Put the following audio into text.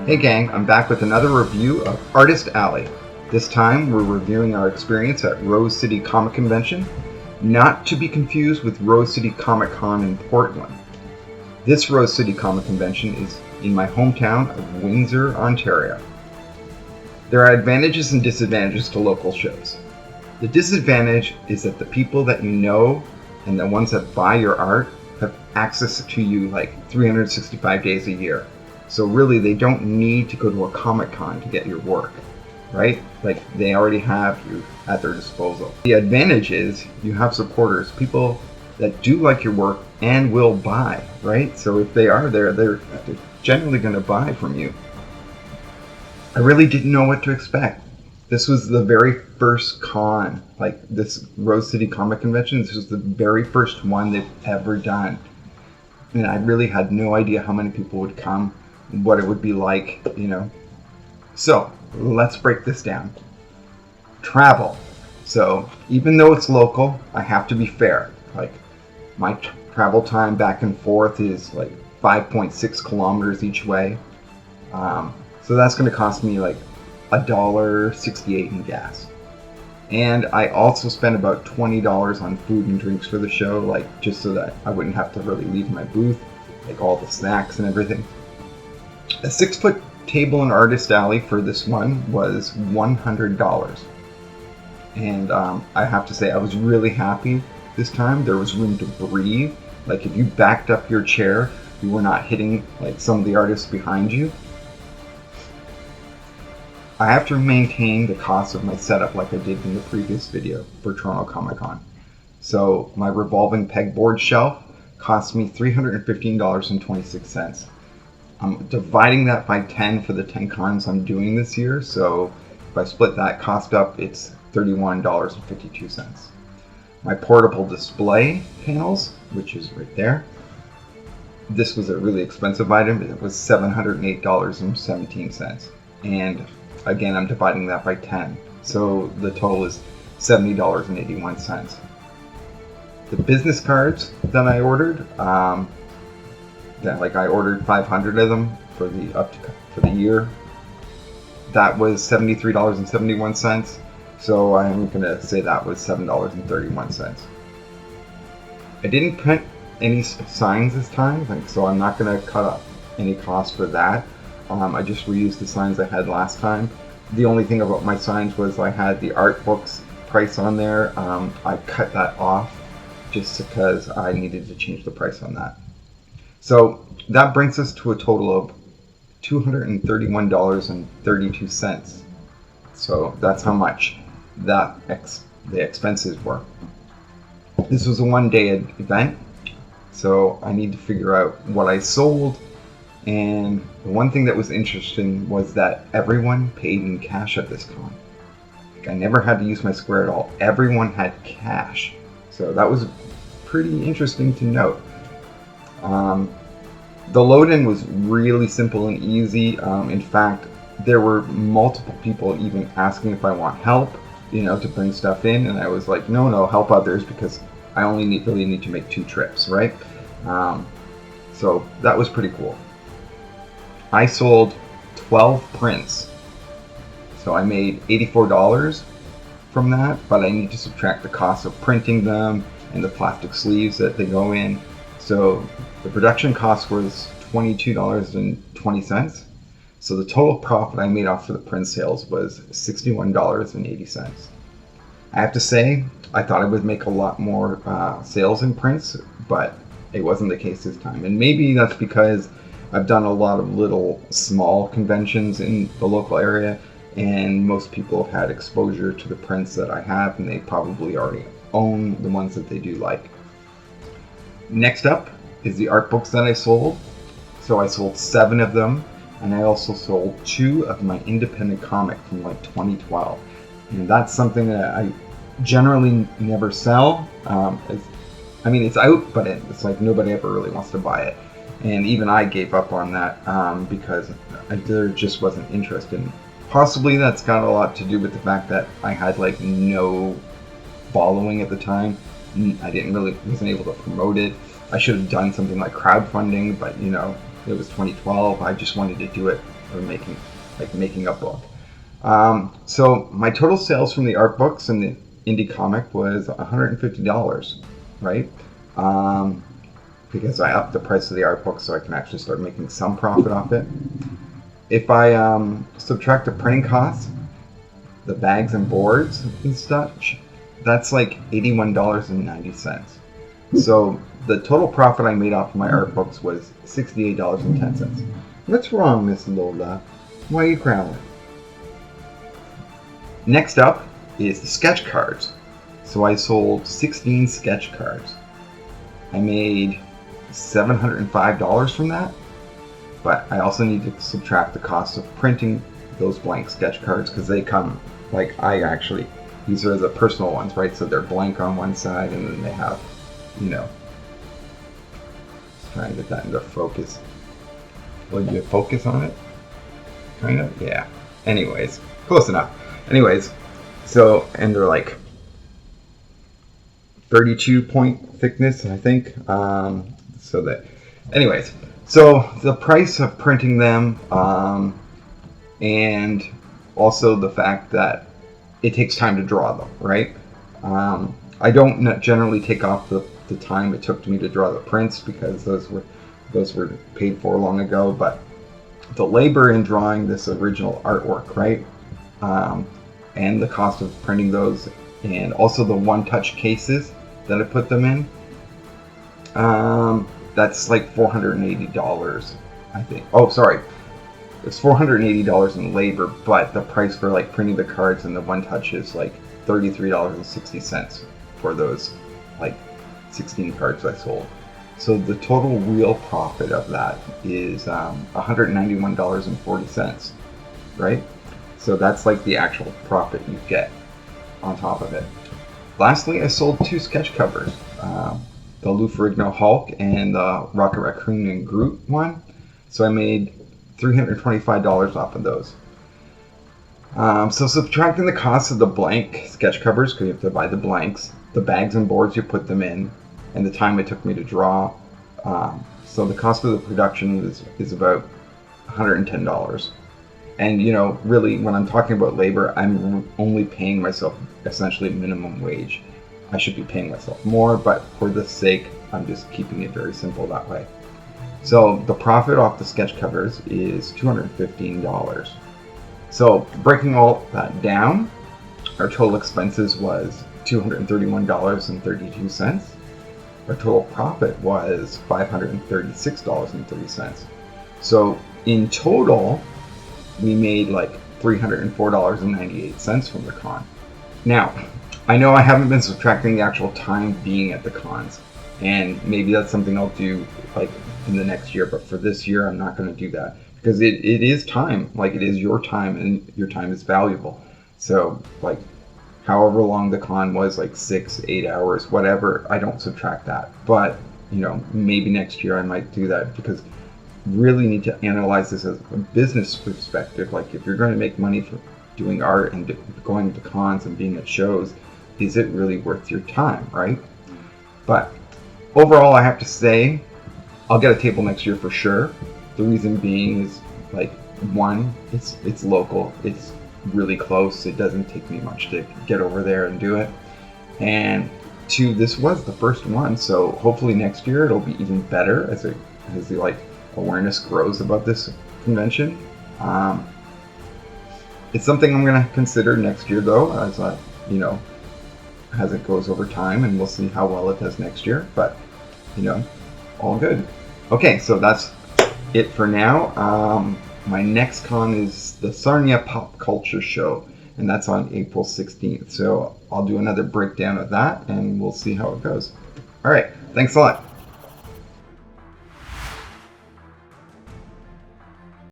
Hey gang, I'm back with another review of Artist Alley. This time we're reviewing our experience at Rose City Comic Convention, not to be confused with Rose City Comic Con in Portland. This Rose City Comic Convention is in my hometown of Windsor, Ontario. There are advantages and disadvantages to local shows. The disadvantage is that the people that you know and the ones that buy your art have access to you like 365 days a year. So really, they don't need to go to a Comic-Con to get your work, right? Like, they already have you at their disposal. The advantage is you have supporters, people that do like your work and will buy, right? So if they are there, they're generally going to buy from you. I really didn't know what to expect. This was the very first con, like this Rose City Comic Convention. This was the very first one they've ever done. And I really had no idea how many people would come, what it would be like, you know. So let's break this down. Travel. So even though it's local, I have to be fair. Like, my travel time back and forth is like 5.6 kilometers each way. So that's going to cost me like $1.68 in gas. And I also spent about $20 on food and drinks for the show, like just so that I wouldn't have to really leave my booth, like all the snacks and everything. A 6-foot table in Artist Alley for this one was $100. And I have to say, I was really happy this time. There was room to breathe. Like, if you backed up your chair, you were not hitting like some of the artists behind you. I have to maintain the cost of my setup like I did in the previous video for Toronto Comic Con. So my revolving pegboard shelf cost me $315.26. I'm dividing that by 10 for the 10 cons I'm doing this year, so if I split that cost up, it's $31.52. My portable display panels, which is right there, this was a really expensive item. It was $708.17. And again, I'm dividing that by 10, so the total is $70.81. The business cards that I ordered, I ordered 500 of them for the year. That was $73.71. So I'm gonna say that was $7.31. I didn't print any signs this time, so I'm not gonna cut up any cost for that. I just reused the signs I had last time. The only thing about my signs was I had the art books price on there. I cut that off just because I needed to change the price on that. So that brings us to a total of $231.32. So that's how much the expenses were. This was a one-day event, so I need to figure out what I sold. And the one thing that was interesting was that everyone paid in cash at this con. Like, I never had to use my Square at all. Everyone had cash. So that was pretty interesting to note. The load-in was really simple and easy. In fact, there were multiple people even asking if I want help, to bring stuff in. And I was like, no, help others, because I only really need to make 2 trips, right? So that was pretty cool. I sold 12 prints, so I made $84 from that, but I need to subtract the cost of printing them and the plastic sleeves that they go in. So the production cost was $22.20. So the total profit I made off of the print sales was $61.80. I have to say, I thought I would make a lot more sales in prints, but it wasn't the case this time. And maybe that's because I've done a lot of little small conventions in the local area, and most people have had exposure to the prints that I have, and they probably already own the ones that they do like. Next up is the art books that I sold. So I sold 7 of them, and I also sold 2 of my independent comic from like 2012. And that's something that I generally never sell. It's out, but it's like nobody ever really wants to buy it. And even I gave up on that because there just wasn't interest in it. Possibly that's got a lot to do with the fact that I had like no following at the time. I wasn't able to promote it. I should have done something like crowdfunding, but it was 2012. I just wanted to do it or making a book. So my total sales from the art books and the indie comic was $150, right? Because I upped the price of the art book so I can actually start making some profit off it. If I subtract the printing costs, the bags and boards and such, that's like $81.90. So the total profit I made off my art books was $68.10. What's wrong, Miss Lola? Why are you growling? Next up is the sketch cards. So I sold 16 sketch cards. I made $705 from that, but I also need to subtract the cost of printing those blank sketch cards because they come, like these are the personal ones, right? So they're blank on one side and then they have, try and get that into focus. Will you focus on it? Kind of? Yeah. Anyways, close enough. Anyways, so, and they're like 32 point thickness, I think. So the price of printing them, and also the fact that it takes time to draw them, right? I don't generally take off the time it took me to draw the prints because those were paid for long ago, but the labor in drawing this original artwork, right? And the cost of printing those, and also the one-touch cases that I put them in, that's like $480, I think. Oh, sorry. It's $480 in labor, but the price for like printing the cards and the one-touch is like $33.60 for those like 16 cards I sold. So the total real profit of that is $191.40, right? So that's like the actual profit you get on top of it. Lastly, I sold 2 sketch covers, the Lou Ferrigno Hulk and the Rocket Raccoon and Groot one. So I made $325 off of those. So subtracting the cost of the blank sketch covers, because you have to buy the blanks, the bags and boards you put them in, and the time it took me to draw. So the cost of the production is about $110. And really, when I'm talking about labor, I'm only paying myself essentially minimum wage. I should be paying myself more, but for the sake, I'm just keeping it very simple that way. So the profit off the sketch covers is $215. So breaking all that down, our total expenses was $231.32. Our total profit was $536.30. So in total, we made like $304.98 from the con. Now, I know I haven't been subtracting the actual time being at the cons, and maybe that's something I'll do like in the next year, but for this year I'm not going to do that because it is time, like it is your time, and your time is valuable. So like however long the con was, like 6-8 hours, whatever, I don't subtract that. But maybe next year I might do that because really need to analyze this as a business perspective. Like if you're going to make money for doing art and going to cons and being at shows, is it really worth your time, right? But overall, I have to say I'll get a table next year for sure. The reason being is like, one, it's local, it's really close, it doesn't take me much to get over there and do it, and 2, this was the first one, so hopefully next year it'll be even better as the awareness grows about this convention. It's something I'm going to consider next year though, as as it goes over time, and we'll see how well it does next year, but all good. Okay, so that's it for now. My next con is the Sarnia Pop Culture Show, and that's on April 16th, so I'll do another breakdown of that and we'll see how it goes. All right, thanks a lot.